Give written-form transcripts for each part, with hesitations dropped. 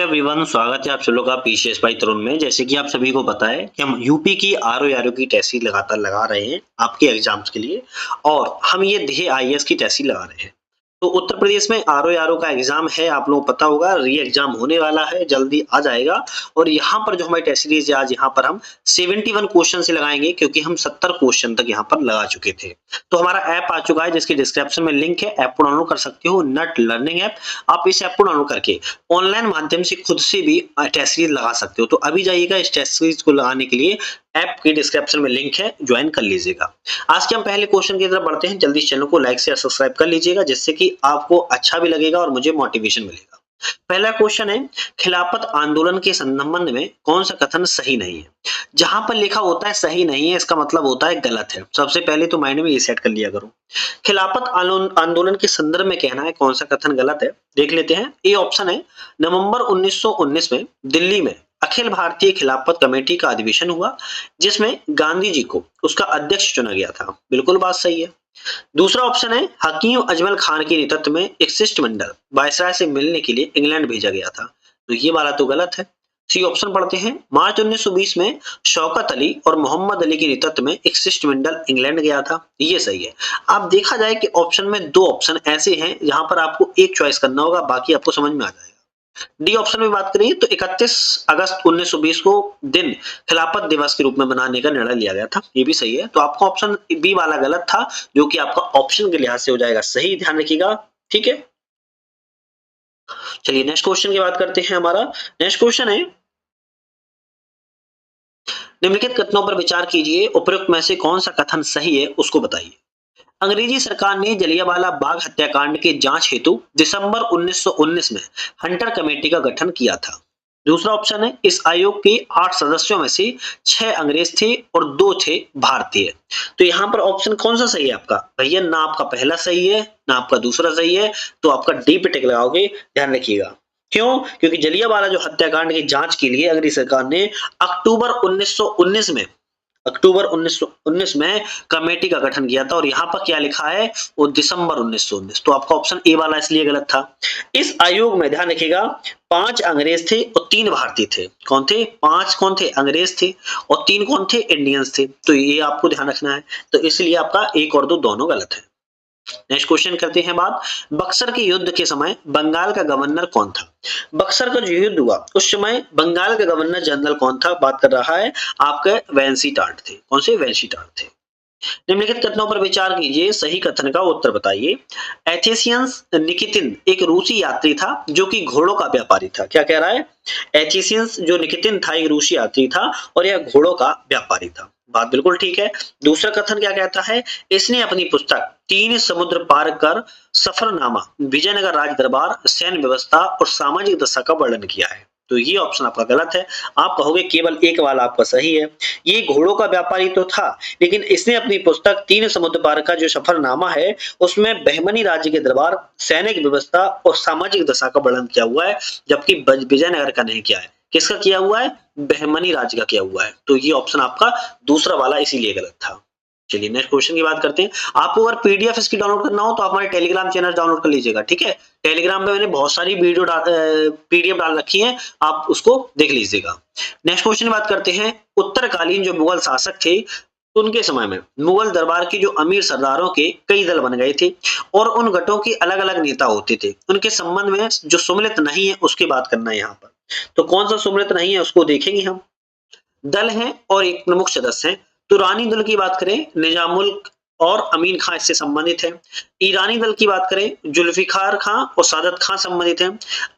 Hello everyone, स्वागत है आप सभी लोग का पीसीएस बाय तरुण में। जैसे कि आप सभी को पता है कि हम यूपी की आरओ की टेस्ट लगातार लगा रहे हैं आपके एग्जाम्स के लिए, और हम ये देह आईएएस की टेस्ट लगा रहे हैं। तो उत्तर प्रदेश में आरओ का एग्जाम है, आप लोगों को पता होगा, री एग्जाम होने वाला है, जल्दी आ जाएगा। और यहाँ पर जो हमारी टेस्ट सीरीज है, आज यहाँ पर हम 71 क्वेश्चन से लगाएंगे, क्योंकि हम 70 क्वेश्चन तक यहाँ पर लगा चुके थे। तो हमारा ऐप आ चुका है, जिसके डिस्क्रिप्शन में लिंक है, ऐप को डाउनलोड कर सकते हो, नट लर्निंग ऐप। आप इस ऐप को डाउनलोड करके ऑनलाइन माध्यम से खुद से भी टेस्ट सीरीज लगा सकते हो। तो अभी जाइएगा, इस टेस्ट सीरीज को लगाने के लिए ऐप के डिस्क्रिप्शन में लिंक है, ज्वाइन कर लीजिएगा। आज के हम पहले क्वेश्चन की तरफ बढ़ते हैं। जल्दी चैनल को लाइक शेयर सब्सक्राइब कर लीजिएगा, जिससे कि आपको अच्छा भी लगेगा और मुझे मोटिवेशन मिलेगा। पहला क्वेश्चन है, खिलाफत आंदोलन के संबंध में कौन सा कथन सही नहीं है। जहां पर लिखा होता है सही नहीं है, इसका मतलब होता है गलत है। सबसे पहले तो माइंड में ये सेट कर लिया करो, खिलाफत आंदोलन के संदर्भ में कहना है कौन सा कथन गलत है। देख लेते हैं। ए ऑप्शन है, नवंबर 1919 में दिल्ली में अखिल भारतीय खिलाफत कमेटी का अधिवेशन हुआ, जिसमें गांधी जी को उसका अध्यक्ष चुना गया था। बिल्कुल बात सही है। दूसरा ऑप्शन है, हकीम अजमल खान के नेतृत्व में एक शिष्टमंडल वायसराय से मिलने के लिए इंग्लैंड भेजा गया था। तो ये वाला तो गलत है। सी ऑप्शन पढ़ते हैं, मार्च 1920 में शौकत अली और मोहम्मद अली के नेतृत्व में एक शिष्टमंडल इंग्लैंड गया था। ये सही है। आप देखा जाए कि ऑप्शन में दो ऑप्शन ऐसे हैं जहां पर आपको एक चॉइस करना होगा, बाकी आपको समझ में आ जाएगा। डी ऑप्शन में बात करें तो 31 अगस्त 1920 को दिन खिलाफत दिवस के रूप में मनाने का निर्णय लिया गया था। ये भी सही है। तो आपका ऑप्शन बी वाला गलत था, जो कि आपका ऑप्शन के लिहाज से हो जाएगा सही। ध्यान रखिएगा, ठीक है। चलिए नेक्स्ट क्वेश्चन की बात करते हैं। हमारा नेक्स्ट क्वेश्चन है, निम्नलिखित कथनों पर विचार कीजिए, उपरोक्त में से कौन सा कथन सही है उसको बताइए। अंग्रेजी सरकार ने जलियांवाला बाग हत्याकांड की जांच हेतु दिसंबर 1919 में हंटर कमेटी का गठन किया था। दूसरा ऑप्शन है, इस आयोग के 8 सदस्यों में से 6 अंग्रेज थे और 2 थे भारतीय। तो यहाँ पर ऑप्शन कौन सा सही है आपका? भैया ना आपका पहला सही है ना आपका दूसरा सही है, तो आपका डी पे टिक लगाओगे। ध्यान रखिएगा। क्यों? क्योंकि जलियांवाला जो हत्याकांड की जांच के लिए अंग्रेज सरकार ने अक्टूबर 1919 में कमेटी का गठन किया था, और यहाँ पर क्या लिखा है, वो दिसंबर 1919। तो आपका ऑप्शन ए वाला इसलिए गलत था। इस आयोग में ध्यान रखिएगा 5 अंग्रेज थे और 3 भारतीय थे। कौन थे? 5 कौन थे? अंग्रेज थे, और 3 कौन थे? इंडियंस थे। तो ये आपको ध्यान रखना है। तो इसलिए आपका 1 और 2 दोनों गलत है। नेक्स्ट क्वेश्चन करते हैं बात, बक्सर के युद्ध के समय बंगाल का गवर्नर कौन था। बक्सर का जो युद्ध हुआ उस समय बंगाल का गवर्नर जनरल कौन था? बात कर रहा है आपके वेंसी टाट थे। कौन से? वेंसी टाट थे। निम्नलिखित कथनों पर विचार कीजिए, सही कथन का उत्तर बताइए। एथेसियंस निकितिन एक रूसी यात्री था जो कि घोड़ों का व्यापारी था। क्या कह रहा है? एथेसियंस जो निकितिन था एक रूसी यात्री था और यह घोड़ों का व्यापारी था। बात बिल्कुल ठीक है। दूसरा कथन क्या कहता है? इसने अपनी पुस्तक 3 समुद्र पार कर सफरनामा, विजयनगर राज दरबार, सैन्य व्यवस्था और सामाजिक दशा का वर्णन किया है। तो ये ऑप्शन आपका गलत है। आप कहोगे केवल एक वाला आपका सही है। ये घोड़ों का व्यापारी तो था, लेकिन इसने अपनी पुस्तक 3 समुद्र पार का जो सफरनामा है उसमें बहमनी राज्य के दरबार, सैनिक व्यवस्था और सामाजिक दशा का वर्णन किया हुआ है, जबकि विजयनगर का नहीं किया है। किसका किया हुआ है? बहमनी राज्य का किया हुआ है। तो ये ऑप्शन आपका दूसरा वाला इसीलिए गलत था। चलिए नेक्स्ट क्वेश्चन की बात करते हैं। आपको अगर पीडीएफ इसकी डाउनलोड करना हो तो आप हमारे टेलीग्राम चैनल डाउनलोड कर लीजिएगा, ठीक है। टेलीग्राम पे मैंने बहुत सारी वीडियो पीडीएफ डाल रखी है, आप उसको देख लीजिएगा। नेक्स्ट क्वेश्चन की बात करते हैं, उत्तरकालीन जो मुगल शासक थे उनके समय में मुगल दरबार के जो अमीर सरदारों के कई दल बन गए थे, और उन गठों के अलग अलग नेता होते थे। उनके संबंध में जो सुमिलित नहीं है उसकी बात करना है यहाँ पर। तो कौन सा सुमिलित नहीं है उसको देखेंगे हम। दल है और एक प्रमुख सदस्य है। तुरानी दल की बात करें, निजामुल और अमीन खां इससे संबंधित है। ईरानी दल की बात करें, जुल्फिकार खां और सादत खां संबंधित है।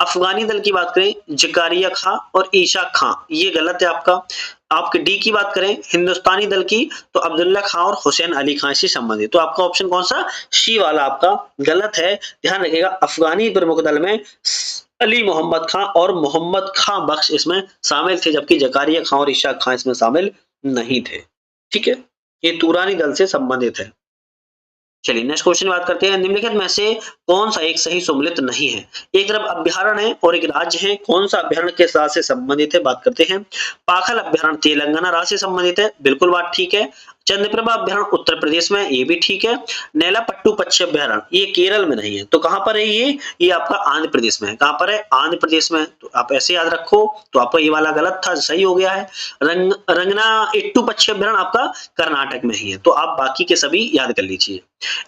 अफगानी दल की बात करें, जकारिया खां और ईशा खां, ये गलत है आपका। आपके डी की बात करें, हिंदुस्तानी दल की, तो अब्दुल्ला खां और हुसैन अली खां से संबंधित। तो आपका ऑप्शन कौन सा? सी वाला आपका गलत है। ध्यान रखिएगा, अफगानी प्रमुख दल में अली मोहम्मद खां और मोहम्मद खां बख्श इसमें शामिल थे, जबकि जकारिया खां और ईशा खां इसमें शामिल नहीं थे, ठीक है। ये तुरानी दल से संबंधित है। चलिए नेक्स्ट क्वेश्चन बात करते हैं, निम्नलिखित में से कौन सा एक सही सुमेलित नहीं है। एक तरफ अभ्यारण्य है और एक राज्य है, कौन सा अभ्यारण्य के साथ से संबंधित है? बात करते हैं। पाखल अभ्यारण्य तेलंगाना राज्य से संबंधित है, बिल्कुल बात ठीक है। चंद्रप्रभा अभ्यारण्य उत्तर प्रदेश में, ये भी ठीक है। नेलापट्टू पक्षी अभ्यारण्य ये केरल में नहीं है, तो कहां पर है ये आपका आंध्र प्रदेश में है। कहां पर है? आंध्र प्रदेश में। तो आप ऐसे याद रखो। तो आपका ये वाला गलत था, सही हो गया है। रंगना इट्टू पक्षी अभ्यारण्य आपका कर्नाटक में ही है। तो आप बाकी के सभी याद कर लीजिए।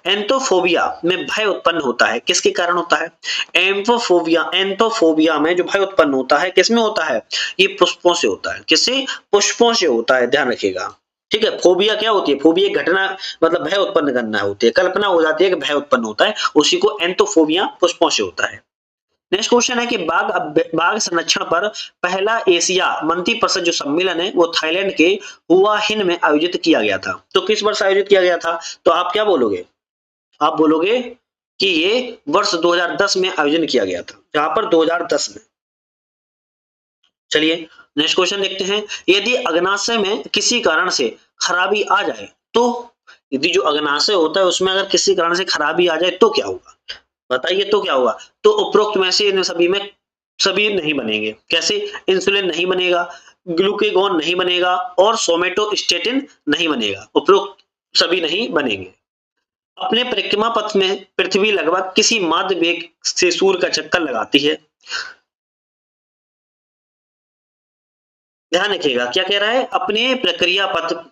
एंथोफोबिया में भय उत्पन्न होता है, किसके कारण होता है? एंथोफोबिया में जो भय उत्पन्न होता है किसमें होता है? ये पुष्पों से होता है। किससे? पुष्पों से होता है, ध्यान रखिएगा। ठीक है। फोबिया क्या होती है? फोबिया एक घटना मतलब भय उत्पन्न करना होती है, कल्पना हो जाती है कि भय उत्पन्न होता है, उसी को एंथोफोबिया पुष्पों से होता है। नेक्स्ट क्वेश्चन है कि बाघ संरक्षण पर पहला एशिया मंत्री परिषद जो सम्मेलन है वो थाईलैंड के हुआ हिन में आयोजित किया गया था। तो किस वर्ष आयोजित किया गया था? तो आप क्या बोलोगे? आप बोलोगे कि ये वर्ष 2010 में आयोजन किया गया था। जहां पर 2010 में। चलिए नेक्स्ट क्वेश्चन देखते हैं। यदि अग्नाशय में किसी कारण से खराबी आ जाए तो, यदि जो अग्नाशय होता है उसमें अगर किसी कारण से खराबी आ जाए तो क्या होगा? बताइए तो क्या होगा? तो उपरोक्त में से इन सभी में सभी नहीं बनेंगे। कैसे? इंसुलिन नहीं बनेगा, ग्लूकेगॉन नहीं बनेगा और सोमेटोस्टेटिन नहीं बनेगा। उपरोक्त सभी नहीं बनेंगे। अपने परिक्रमा पथ में पृथ्वी लगभग किसी माध्य वेग से सूर्य का चक्कर लगाती है। ध्यान रखिएगा क्या कह रहा है? अपने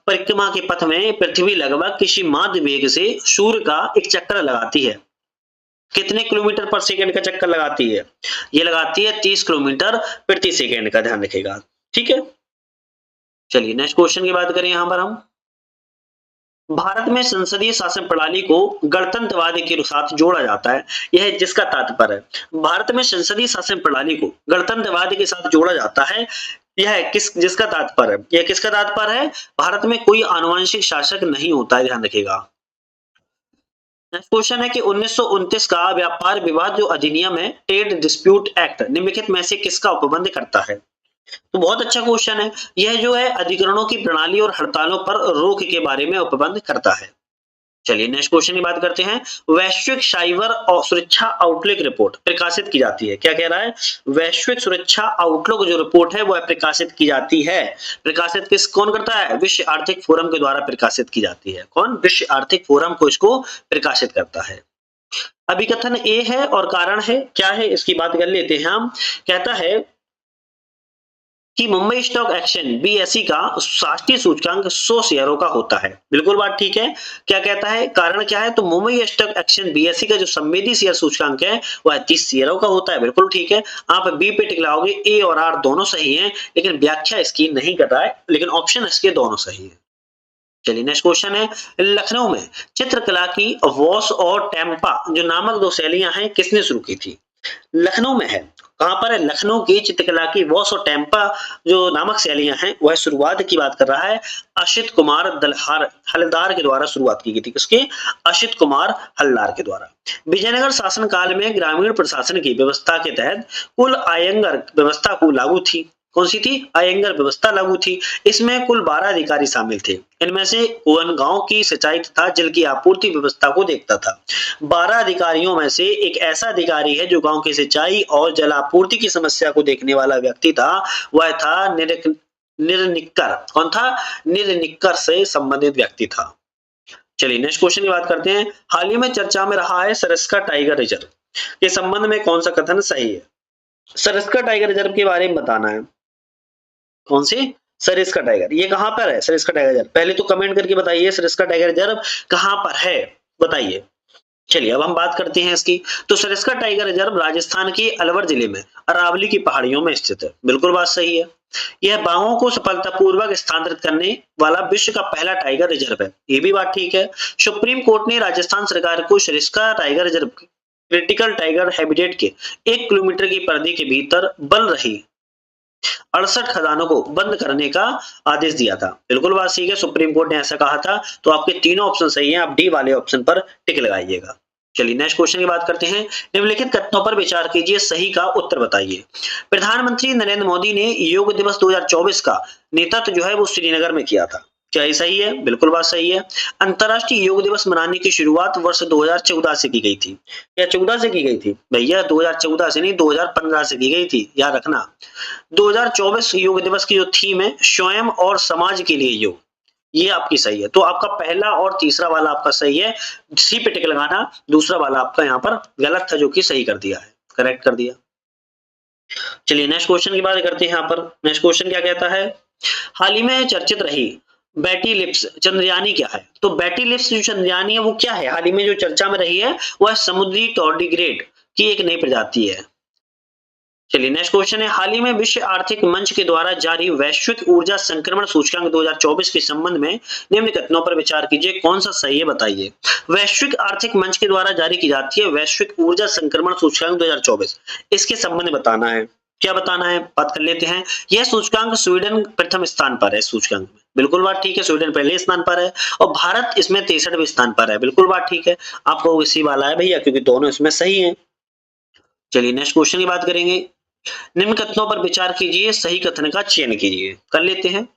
परिक्रमा के पथ में पृथ्वी लगभग किसी माध्य वेग से सूर्य का एक चक्कर लगाती है। कितने किलोमीटर पर सेकंड का चक्कर लगाती है? ये लगाती है 30 किलोमीटर प्रति सेकंड का, ध्यान रखिएगा। ठीक है। चलिए नेक्स्ट क्वेश्चन की बात करें। यहां पर हम भारत में संसदीय शासन प्रणाली को गणतंत्रवाद के साथ जोड़ा जाता है, यह जिसका तात्पर्य है। भारत में संसदीय शासन प्रणाली को गणतंत्रवाद के साथ जोड़ा जाता है, यह जिसका तात्पर्य है। यह किसका तात्पर्य है? भारत में कोई आनुवंशिक शासक नहीं होता है, ध्यान रखिएगा। नेक्स्ट क्वेश्चन है कि 1929 का व्यापार विवाद जो अधिनियम है, ट्रेड डिस्प्यूट एक्ट, निम्नलिखित में से किसका उपबंध करता है? तो बहुत अच्छा क्वेश्चन है। यह जो है अधिग्रहणों की प्रणाली और हड़तालों पर रोक के बारे में उपबंध करता है। चलिए नेक्स्ट क्वेश्चन की बात करते हैं। वैश्विक साइबर और सुरक्षा आउटलुक रिपोर्ट प्रकाशित की जाती है। क्या कह रहा है? वैश्विक सुरक्षा आउटलुक जो रिपोर्ट है वह प्रकाशित की जाती है। प्रकाशित कौन करता है? विश्व आर्थिक फोरम के द्वारा प्रकाशित की जाती है। कौन? विश्व आर्थिक फोरम को इसको प्रकाशित करता है। अभिकथन ए है और कारण है क्या है, इसकी बात कर लेते हैं हम। कहता है कि मुंबई स्टॉक एक्सचेंज बीएसई का राष्ट्रीय सूचकांक 100 शेयरों का होता है। बिल्कुल बात ठीक है। क्या कहता है? कारण क्या है? तो मुंबई स्टॉक एक्सचेंज बीएसई का जो संवेदी शेयर सूचकांक है वह 30 शेयरों का होता है। बिल्कुल ठीक है। आप बी पे टिक लगाओगे, ए और आर दोनों सही हैं, लेकिन व्याख्या इसकी नहीं कर रहा है, लेकिन ऑप्शन इसके दोनों सही है। चलिए नेक्स्ट क्वेश्चन है। लखनऊ में चित्रकला की वॉस और टेम्पा जो नामक दो शैलियां हैं किसने शुरू की थी? लखनऊ में है। कहां पर है? लखनऊ की चित्रकला की वॉस और टेम्पा जो नामक शैलियां हैं वह शुरुआत की बात कर रहा है अशित कुमार हलदार के द्वारा शुरुआत की गई थी। किसके? अशित कुमार हलदार के द्वारा। विजयनगर शासन काल में ग्रामीण प्रशासन की व्यवस्था के तहत कुल आयंगर व्यवस्था को लागू थी। कौन सी थी? आयंगर व्यवस्था लागू थी। इसमें कुल 12 अधिकारी शामिल थे। इनमें से कौन गांव की सिंचाई तथा जल की आपूर्ति व्यवस्था को देखता था? 12 अधिकारियों में से एक ऐसा अधिकारी है जो गांव की सिंचाई और जल आपूर्ति की समस्या को देखने वाला व्यक्ति था। वह था निर्निक्कर। कौन था? निर्निक्कर से संबंधित व्यक्ति था। चलिए नेक्स्ट क्वेश्चन की बात करते हैं। हाल ही में चर्चा में रहा है सरिस्का टाइगर रिजर्व के संबंध में कौन सा कथन सही है? सरिस्का टाइगर रिजर्व के बारे में बताना है। कौन सी? सरिस्का टाइगर। ये कहां पर है सरिस्का टाइगर रिजर्व? पहले तो कमेंट करके बताइए सरिस्का टाइगर रिजर्व कहां पर है, बताइए। चलिए अब हम बात करते हैं इसकी। तो सरिस्का टाइगर रिजर्व राजस्थान के अलवर जिले में अरावली की पहाड़ियों में स्थित है। बिल्कुल बात सही है। यह बाघों को सफलतापूर्वक स्थानांतरित करने वाला विश्व का पहला टाइगर रिजर्व है। ये भी बात ठीक है। सुप्रीम कोर्ट ने राजस्थान सरकार को Sariska tiger reserve critical tiger habitat के 1 किलोमीटर की परिधि के भीतर बन रही 68 खदानों को बंद करने का आदेश दिया था। बिल्कुल बात सही है। सुप्रीम कोर्ट ने ऐसा कहा था। तो आपके तीनों ऑप्शन सही हैं। आप डी वाले ऑप्शन पर टिक लगाइएगा। चलिए नेक्स्ट क्वेश्चन की बात करते हैं। निम्नलिखित कथनों पर विचार कीजिए, सही का उत्तर बताइए। प्रधानमंत्री नरेंद्र मोदी ने योग दिवस 2024 का नेतृत्व जो है वो श्रीनगर में किया था। क्या ये सही है? बिल्कुल बात सही है। अंतर्राष्ट्रीय योग दिवस मनाने की शुरुआत वर्ष 2014 से की गई थी। क्या 14 से की गई थी? भैया 2014 से नहीं, 2015 से की गई थी, याद रखना। 2024 योग दिवस की जो थीम है स्वयं और समाज के लिए योग, ये आपकी सही है। तो आपका पहला और तीसरा वाला आपका सही है, सी पे टिक लगाना, दूसरा वाला आपका यहाँ पर गलत था जो कि सही कर दिया है, करेक्ट कर दिया। चलिए नेक्स्ट क्वेश्चन की बात करते हैं यहाँ पर। नेक्स्ट क्वेश्चन क्या कहता है, हाल ही में चर्चित रही बैटी लिप्स चंद्रयानी क्या है? तो बैटी लिप्स जो चंद्रयानी है वो क्या है? हाल ही में जो चर्चा में रही है वह समुद्री टॉर्डिग्रेड की एक नई प्रजाति है। चलिए नेक्स्ट क्वेश्चन है, हाल ही में विश्व आर्थिक मंच के द्वारा जारी वैश्विक ऊर्जा संक्रमण सूचकांक 2024 के संबंध में निम्न कथनों पर विचार कीजिए, कौन सा सही है बताइए। वैश्विक आर्थिक मंच के द्वारा जारी की जाती है वैश्विक ऊर्जा संक्रमण सूचकांक 2024, इसके संबंध में बताना है। क्या बताना है, बात कर लेते हैं। यह सूचकांक स्वीडन प्रथम स्थान पर है, सूचकांक में बिल्कुल बात ठीक है, स्वीडन पहले स्थान पर है और भारत इसमें 63वें स्थान पर है, बिल्कुल बात ठीक है। आपको इसी वाला है भैया, क्योंकि दोनों इसमें सही है। चलिए नेक्स्ट क्वेश्चन की बात करेंगे, निम्न कथनों पर विचार कीजिए, सही कथन का चयन कीजिए, कर लेते हैं।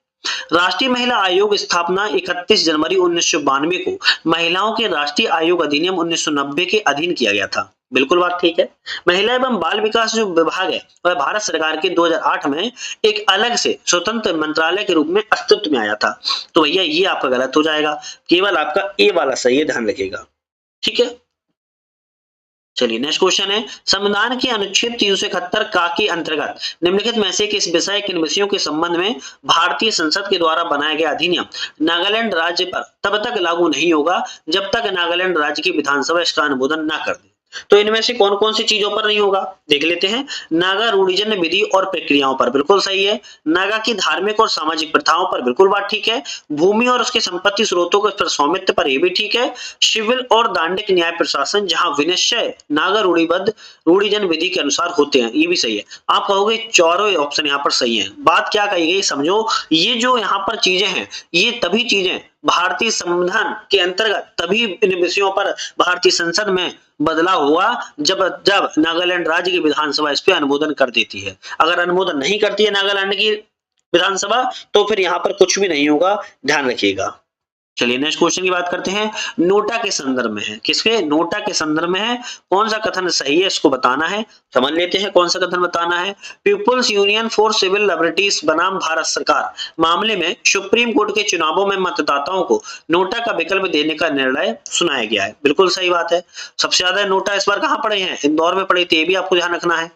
राष्ट्रीय महिला आयोग स्थापना 31 जनवरी 1992 को महिलाओं के राष्ट्रीय आयोग अधिनियम 1990 के अधीन किया गया था, बिल्कुल बात ठीक है। महिला एवं बाल विकास जो विभाग है वह भारत सरकार के 2008 में एक अलग से स्वतंत्र मंत्रालय के रूप में अस्तित्व में आया था। तो भैया ये आपका गलत हो जाएगा, केवल आपका ए वाला सही है, ध्यान रखिएगा, ठीक है। चलिए नेक्स्ट क्वेश्चन है, संविधान के अनुच्छेद 371 का के अंतर्गत निम्नलिखित में से किस विषय किन विषयों के संबंध में भारतीय संसद के द्वारा बनाया गया अधिनियम नागालैंड राज्य पर तब तक लागू नहीं होगा जब तक नागालैंड राज्य की विधानसभा इसका अनुमोदन न कर दे। तो इनमें से कौन कौन सी चीजों पर नहीं होगा देख लेते हैं। नागा रूढ़िजन्य विधि और प्रक्रियाओं पर, बिल्कुल सही है। नागा की धार्मिक और सामाजिक प्रथाओं पर, बिल्कुल बात ठीक है। भूमि और उसके संपत्ति स्रोतों के स्वामित्व पर, यह भी ठीक है। सिविल और दांडिक न्याय प्रशासन जहां विनिश्चय नागा रूढ़िजन विधि के अनुसार होते हैं, ये भी सही है। आप कहोगे चारों ऑप्शन यहाँ पर सही है। बात क्या कही गई समझो, ये जो यहाँ पर चीजें हैं ये तभी चीजें भारतीय संविधान के अंतर्गत तभी इन विषयों पर भारतीय संसद में बदलाव हुआ जब नागालैंड राज्य की विधानसभा इस पे अनुमोदन कर देती है। अगर अनुमोदन नहीं करती है नागालैंड की विधानसभा तो फिर यहाँ पर कुछ भी नहीं होगा, ध्यान रखिएगा। चलिए नेक्स्ट क्वेश्चन की बात करते हैं, नोटा के संदर्भ में है, किसके, नोटा के संदर्भ में है, कौन सा कथन सही है इसको बताना है। समझ लेते हैं कौन सा कथन बताना है। People's union for civil liberties बनाम भारत सरकार मामले में सुप्रीम कोर्ट के चुनावों में मतदाताओं को नोटा का विकल्प देने का निर्णय सुनाया गया है, बिल्कुल सही बात है। सबसे ज्यादा नोटा इस बार कहां पड़े हैं, इंदौर में पड़े थे, ये भी आपको ध्यान रखना है।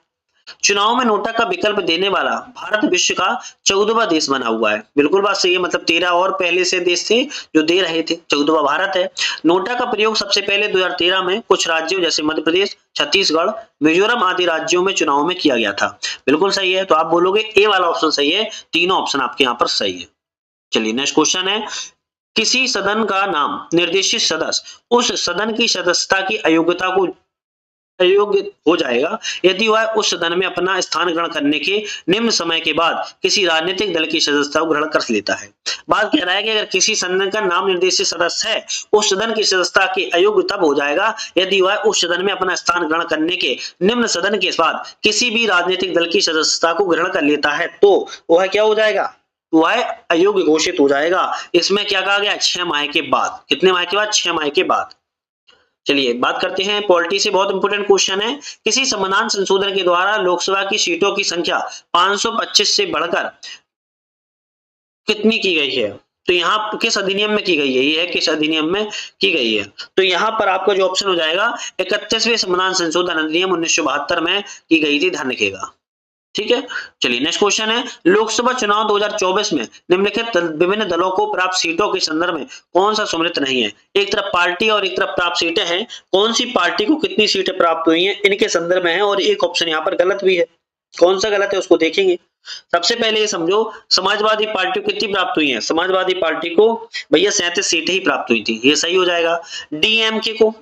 चुनाव में नोटा का विकल्प देने वाला भारत विश्व का 14वां देश बना हुआ है, बिल्कुल बात सही है। मतलब 13 और पहले से देश थे जो दे रहे थे, 14वां भारत है। नोटा का प्रयोग सबसे पहले 2013 में कुछ राज्यों जैसे मध्य प्रदेश, छत्तीसगढ़, मिजोरम आदि राज्यों में चुनाव में किया गया था, बिल्कुल सही है। तो आप बोलोगे ए वाला ऑप्शन सही है, तीनों ऑप्शन आपके यहाँ पर सही है। चलिए नेक्स्ट क्वेश्चन है, किसी सदन का नाम निर्देशित सदस्य उस सदन की सदस्यता की अयोग्यता को अयोग्य हो जाएगा यदि वह उस सदन में अपना स्थान ग्रहण करने के निम्न समय के बाद किसी राजनीतिक दल की सदस्यता को ग्रहण कर लेता है। बात कह रहा है कि अगर किसी सदन का नाम निर्देशित सदस्य है उस सदन की सदस्यता के अयोग्य तब हो जाएगा यदि वह उस सदन में अपना स्थान ग्रहण करने के निम्न सदन के बाद किसी भी राजनीतिक दल की सदस्यता को ग्रहण कर लेता है, तो वह क्या हो जाएगा, वह अयोग्य घोषित हो जाएगा। इसमें क्या कहा गया, 6 माह के बाद, कितने माह के बाद, 6 माह के बाद। चलिए बात करते हैं पॉलिटी से, बहुत इंपोर्टेंट क्वेश्चन है। किसी संविधान संशोधन के द्वारा लोकसभा की सीटों की संख्या 525 से बढ़कर कितनी की गई है, तो यहाँ किस अधिनियम में की गई है, ये है किस अधिनियम में की गई है। तो यहाँ पर आपका जो ऑप्शन हो जाएगा 31वें संविधान संशोधन अधिनियम 1972 में की गई थी, ध्यान रखिएगा, ठीक है। चलिए नेक्स्ट क्वेश्चन है, लोकसभा चुनाव 2024 में निम्नलिखित विभिन्न दलों को प्राप्त सीटों के संदर्भ में कौन सा सम्मिलित नहीं है। एक तरफ पार्टी और एक तरफ प्राप्त सीटें हैं, कौन सी पार्टी को कितनी सीटें प्राप्त हुई हैं इनके संदर्भ में है, और एक ऑप्शन यहाँ पर गलत भी है। कौन सा गलत है उसको देखेंगे। सबसे पहले ये समझो, समाजवादी पार्टी को कितनी प्राप्त हुई है, समाजवादी पार्टी को भैया 37 सीटें ही प्राप्त हुई थी, ये सही हो जाएगा। डीएमके को,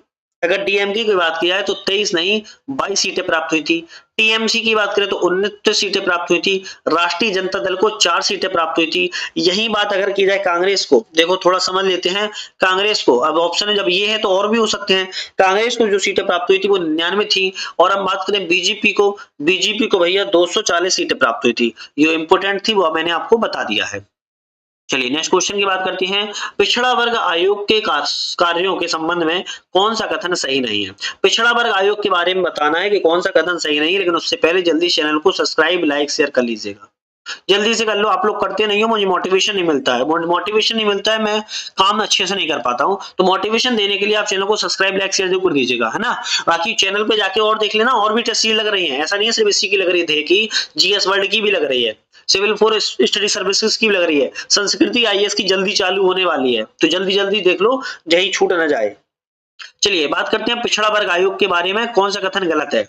अगर डीएमके की बात की जाए तो 23 नहीं 22 सीटें प्राप्त हुई थी। टीएमसी की बात करें तो 19 सीटें प्राप्त हुई थी। राष्ट्रीय जनता दल को 4 सीटें प्राप्त हुई थी। यही बात अगर की जाए कांग्रेस को, देखो थोड़ा समझ लेते हैं कांग्रेस को, अब ऑप्शन जब ये है तो और भी हो सकते हैं। कांग्रेस को जो सीटें प्राप्त हुई थी वो 99 थी, और हम बात करें बीजेपी को भैया 240 सीटें प्राप्त हुई थी। ये इंपोर्टेंट थी, वो मैंने आपको बता दिया है। चलिए नेक्स्ट क्वेश्चन की बात करते हैं, पिछड़ा वर्ग आयोग के कार्यों के संबंध में कौन सा कथन सही नहीं है। पिछड़ा वर्ग आयोग के बारे में बताना है कि कौन सा कथन सही नहीं है, लेकिन उससे पहले जल्दी चैनल को सब्सक्राइब, लाइक, शेयर कर लीजिएगा। जल्दी से कर लो, आप लोग करते नहीं हो, मुझे मोटिवेशन नहीं मिलता है, मोटिवेशन नहीं मिलता है, मैं काम अच्छे से नहीं कर पाता हूँ। तो मोटिवेशन देने के लिए आप चैनल को सब्सक्राइब, लाइक, शेयर जरूर कर दीजिएगा, है ना। बाकी चैनल पे जाके और देख लेना, और भी टेस्ट सीरीज लग रही है, ऐसा नहीं है सिर्फ इसी की लग रही है कि जीएस वर्ल्ड की भी लग रही है, सिविल फोर्स स्टडी सर्विसेज की भी लग रही है, संस्कृति आईएएस की जल्दी चालू होने वाली है, तो जल्दी जल्दी देख लो, यही छूट न जाए। चलिए बात करते हैं पिछड़ा वर्ग आयोग के बारे में, कौन सा कथन गलत है।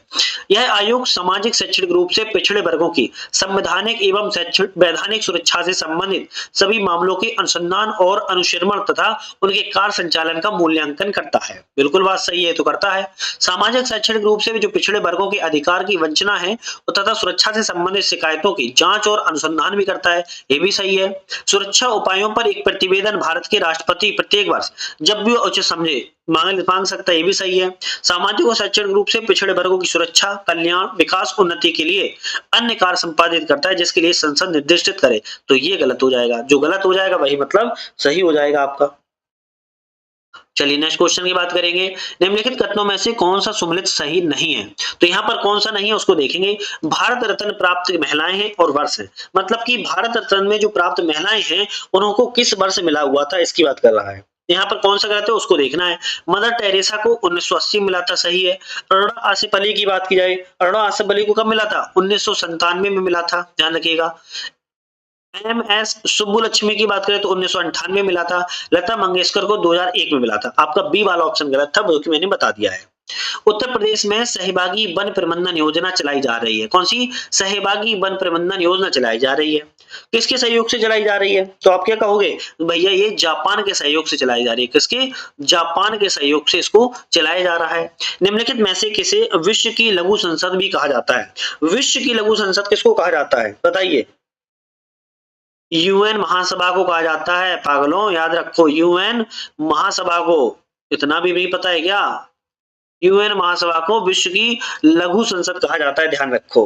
यह आयोग सामाजिक शैक्षणिक रूप से पिछड़े वर्गों की संवैधानिक एवं वैधानिक सुरक्षा से संबंधित सभी मामलों के अनुसंधान और अनुश्रवण तथा उनके कार्य संचालन का मूल्यांकन करता है। बिल्कुल बात सही है, तो करता है। सामाजिक शैक्षणिक रूप से जो पिछड़े वर्गों के अधिकार की वंचना है तथा सुरक्षा से संबंधित शिकायतों की जांच और अनुसंधान भी करता है, ये भी सही है। सुरक्षा उपायों पर एक प्रतिवेदन भारत के राष्ट्रपति प्रत्येक वर्ष जब भी उचित समझे मांग सकता है, ये भी सही है। सामाजिक और शैक्षणिक रूप से पिछड़े वर्गों की सुरक्षा, कल्याण, विकास, उन्नति के लिए अन्य कार्य संपादित करता है जिसके लिए संसद निर्दिष्टित करे, तो ये गलत हो जाएगा। जो गलत हो जाएगा वही मतलब सही हो जाएगा आपका। चलिए नेक्स्ट क्वेश्चन की बात करेंगे। निम्नलिखित कथनों में से कौन सा सुमेलित सही नहीं है, तो यहाँ पर कौन सा नहीं है उसको देखेंगे। भारत रत्न प्राप्त महिलाएं हैं और वर्ष है, मतलब कि भारत रत्न में जो प्राप्त महिलाएं हैं उनको किस वर्ष मिला हुआ था, इसकी बात कर रहा है। यहाँ पर कौन सा गलत है उसको देखना है। मदर टेरेसा को 1980 मिला था, सही है। अरोड़ा आसिफ अली की बात की जाए, अरोड़ा आसिफ अली को कब मिला था, 1997 में मिला था, ध्यान रखिएगा। एमएस सुब्बुलक्ष्मी की बात करें तो 1998 मिला था। लता मंगेशकर को 2001 में मिला था। आपका बी वाला ऑप्शन गलत था, जो कि मैंने बता दिया है। उत्तर प्रदेश में सहभागी वन प्रबंधन योजना चलाई जा रही है, कौन सी सहभागी वन प्रबंधन योजना चलाई जा रही है, किसके सहयोग से चलाई जा रही है, तो आप क्या कहोगे भैया ये जापान के सहयोग से चलाई जा रही है। किसके, जापान के सहयोग से इसको चलाया जा रहा है। निम्नलिखित में से किसे विश्व की लघु संसद भी कहा जाता है, विश्व की लघु संसद किसको कहा जाता है बताइए। यूएन महासभा को कहा जाता है, पागलों याद रखो, यूएन महासभा को, इतना भी नहीं पता है क्या, यूएन महासभा को विश्व की लघु संसद कहा जाता है, ध्यान रखो,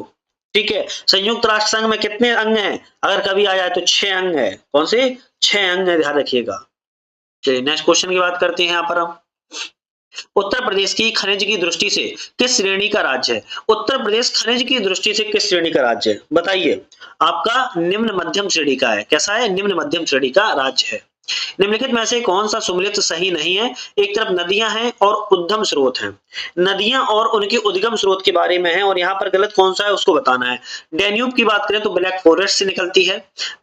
ठीक है। संयुक्त राष्ट्र संघ में कितने अंग हैं, अगर कभी आ जाए तो 6 अंग है, कौन से 6 अंग है, ध्यान रखिएगा। चलिए नेक्स्ट क्वेश्चन की बात करते हैं यहाँ पर हम। उत्तर प्रदेश की खनिज की दृष्टि से किस श्रेणी का राज्य है, उत्तर प्रदेश खनिज की दृष्टि से किस श्रेणी का राज्य है बताइए। आपका निम्न मध्यम श्रेणी का है, कैसा है, निम्न मध्यम श्रेणी का राज्य है। निम्नलिखित में से कौन सा सुमेलित सही नहीं है। एक तरफ नदियां हैं और उद्गम स्रोत हैं, नदियां और उनके उद्गम स्रोत के बारे में है, और यहाँ पर गलत कौन सा है उसको बताना है। डैन्यूब की बात करें तो ब्लैक फॉरेस्ट से निकलती है।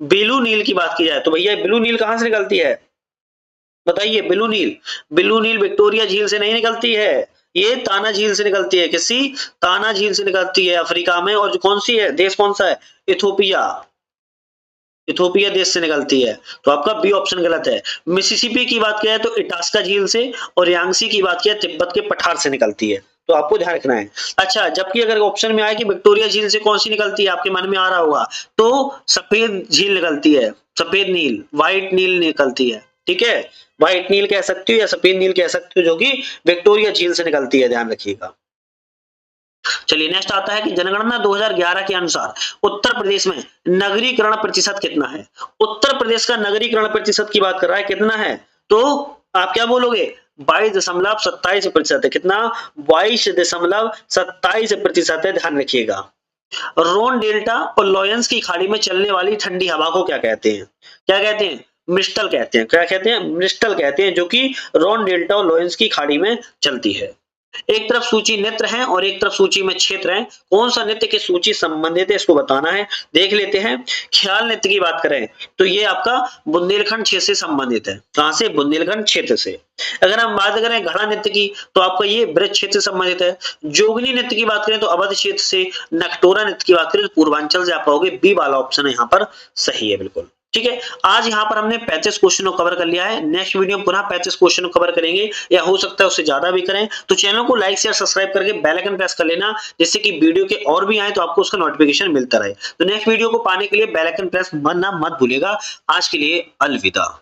ब्लू नील की बात की जाए तो भैया ब्लू नील कहां से निकलती है बताइए। ब्लू नील, ब्लू नील विक्टोरिया झील से नहीं निकलती है, ये ताना झील से निकलती है, किसी ताना झील से निकलती है अफ्रीका में। और कौन सी है, देश कौन सा है, इथोपिया, इथोपिया देश से निकलती है, तो आपका बी ऑप्शन गलत है। मिसिसिपी की बात किया तो इटास्का झील से, और यांगसी की बात किया तिब्बत के पठार से निकलती है, तो आपको ध्यान रखना है। अच्छा, जबकि अगर ऑप्शन में आए कि विक्टोरिया झील से कौन सी निकलती है, आपके मन में आ रहा होगा तो सफेद झील निकलती है, सफेद नील, व्हाइट नील निकलती है, ठीक है। व्हाइट नील कह सकती हो या सफेद नील कह सकते हो, जो कि विक्टोरिया झील से निकलती है, ध्यान रखिएगा। चलिए नेक्स्ट आता है कि जनगणना 2011 के अनुसार उत्तर प्रदेश में नगरीकरण प्रतिशत कितना है। उत्तर प्रदेश का नगरीकरण प्रतिशत की बात कर रहा है, कितना है, तो आप क्या बोलोगे 22.27% है, कितना 22.27% है, ध्यान रखिएगा। रोन डेल्टा और लॉयंस की खाड़ी में चलने वाली ठंडी हवा को क्या कहते हैं, क्या कहते हैं, मिस्टल कहते हैं, क्या कहते हैं, मिस्टल कहते हैं, जो कि रोन डेल्टा और लॉयंस की खाड़ी में चलती है। एक तरफ सूची नृत्य है और एक तरफ सूची में क्षेत्र है, कौन सा नृत्य की सूची संबंधित है इसको बताना है, देख लेते हैं। ख्याल नृत्य की बात करें तो ये आपका बुंदेलखंड क्षेत्र से संबंधित है, कहां से, बुंदेलखंड क्षेत्र से। अगर हम बात करें घड़ा नृत्य की तो आपका ये ब्रज क्षेत्र से संबंधित है। जोगनी नृत्य की बात करें तो अवध क्षेत्र से। नकटोरा नृत्य की बात करें तो पूर्वांचल से। आप कहोगे बी वाला ऑप्शन यहाँ पर सही है, बिल्कुल ठीक है। आज यहाँ पर हमने 35 क्वेश्चन को कवर कर लिया है, नेक्स्ट वीडियो में पुनः 35 क्वेश्चन को कवर करेंगे, या हो सकता है उससे ज्यादा भी करें। तो चैनल को लाइक शेयर सब्सक्राइब करके बेल आइकन प्रेस कर लेना, जिससे कि वीडियो के और भी आए तो आपको उसका नोटिफिकेशन मिलता रहे। तो नेक्स्ट वीडियो को पाने के लिए बेल आइकन प्रेस करना मत भूलिएगा। आज के लिए अलविदा।